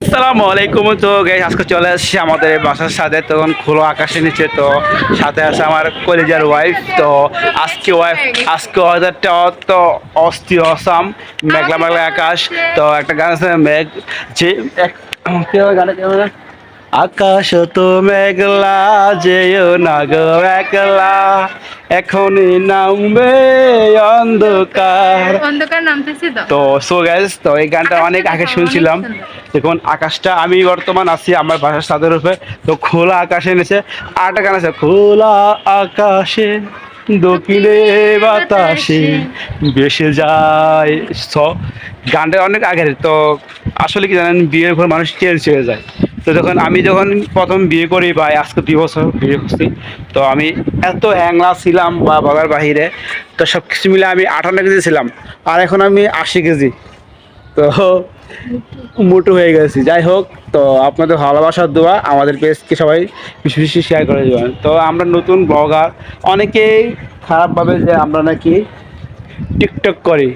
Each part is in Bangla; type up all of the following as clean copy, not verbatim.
আসসালামু আলাইকুম। তো গাইস আজকে চলে আসছি আমাদের বাসার সাথে, তখন খোলা আকাশের নিচে। তো সাথে আছে আমার কলেজের ওয়াইফ। তো আজকে ওয়েদারটা তো অস্থির অসাম, মেঘলা মেঘলা আকাশ। তো একটা গান আছে মেঘ যে কি হবে গানে, আকাশ তো মেঘলা যেও না গো একলা, এখনই নামবে অন্ধকার। অন্ধকার নামতেছে তো। তো সো গাইস, তো এই গানটা আকাশটা অনেক আগে দেখাও, অনেক শুনছিলাম। সুন্দর। দেখুন আকাশটা, আমি বর্তমান আছি আমার বাসার ছাদের উপরে। তো খোলা আকাশে নিচে আরেকটা গান আছে, খোলা আকাশে দক্ষিণে বাতাসে ভেসে যায়। গানটা অনেক আগের। তো আসলে কি জানেন, বিয়ের পর মানুষ চেঞ্জ হয়ে যায়। তো যখন প্রথম বিয়ে করি, বা আজকে 2 বছর বিয়ে করছি, তো আমি এত হ্যাংলা ছিলাম বা বলার বাহিরে। তো সব কিছু মিলে আমি 58 কেজি ছিলাম, আর এখন আমি 80 কেজি। তো মোটু হয়ে গেছি। যাই হোক, তো আপনাদের ভালোবাসার দোয়া আমাদের পেজকে সবাই বেশি বেশি শেয়ার করে দেবেন। তো আমরা নতুন ব্লগার, অনেকেই খারাপ ভাবে যে আমরা নাকি টিকটক করি।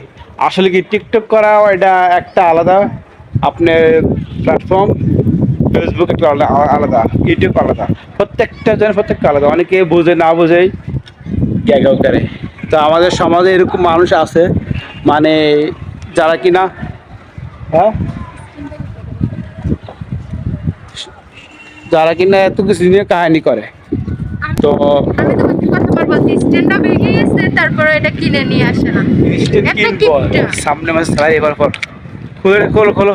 আসলে কি টিকটক করা এটা একটা আলাদা আপনার প্ল্যাটফর্ম, ফেসবুক একটা আলাদা আলাদা, ইউটিউব আলাদা। প্রত্যেকটা জন প্রত্যেকটা আলাদা, অনেকে বুঝে না বুঝেই জায়গাও করে। তো আমাদের সমাজে এরকম মানুষ আছে, মানে যারা কিনা, হ্যাঁ, যারা কিনা এত কিছু নিয়ে কাহিনী করে। আমি তো আমি তোমাকে কতবার বলছি স্ট্যান্ডটা ভেঙে গেছে, তারপরে এটা কিনে নিয়ে আসে না। একটা কিপটা। সামনে মাসে চালাই এবার পর, খোলো খোলো খোলো।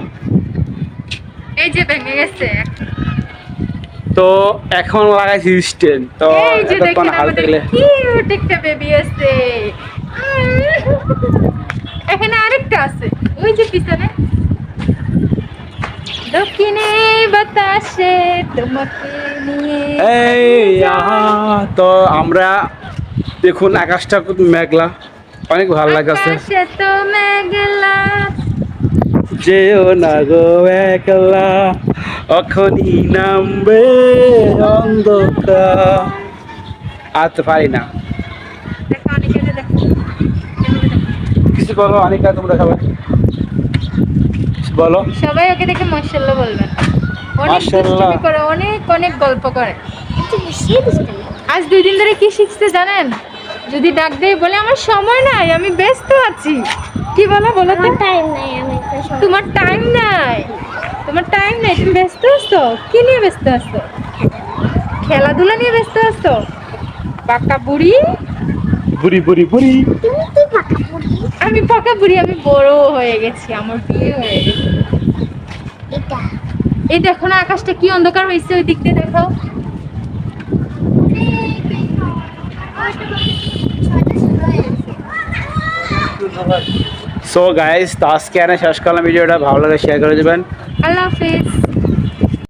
এই যে ভেঙে গেছে। তো এখন লাগাইছি স্ট্যান্ড। তো এই যে এতক্ষণ দেখেন হালতে আমাদের গেলে কিউট একটা বেবি আছে। এখানে আরেকটা আছে, ওই যে পিছনে। দক্ষিণে বাতাসে তোমাকে নিয়ে এই আহা। তো আমরা দেখুন আকাশটা খুব মেঘলা, অনেক ভালো লাগছে। আকাশে তো মেঘলা। যেও না গো একলা, অখনি নামবে অন্ধকার। আর তো পারি না। দেখো অনেকে দেখো। কিছু বলো অনিকা, তোমরা সবাই কিছু বলো। সবাই ওকে দেখে মাশাআল্লাহ বলবেন। অনেক মাশাআল্লাহ। দুষ্টুমি করে, অনেক অনেক গল্প করে। আজ 2 দিন ধরে কি শিখতে জানেন? যদি ডাক দেয় বলে আমার সময় নাই, আমি ব্যস্ত আছি। কি বলো বলো তো? টাইম নাই, আমি একটা সময় তোমার টাইম নাই, তোমার টাইম নাই, তুমি ব্যস্ত আছো। কি নিয়ে ব্যস্ত আছো? খেলাধুলা নিয়ে ব্যস্ত আছো? পাকা বুড়ি। বুড়ি বুড়ি বুড়ি। তুমি কি ফাঁকা পড়ি আমি পাকা বুড়ি, আমি বড় হয়ে গেছি, আমার বিয়ে হয়ে গেছে। এটা এই দেখো না আকাশটা কি অন্ধকার হয়েছে, ওই দিক দিয়ে দেখো। সো গাইস, তো আজকে এনে শেষ করলাম ভিডিওটা। ভালো লাগে শেয়ার করে দেবেন। আল্লাহ হাফেজ।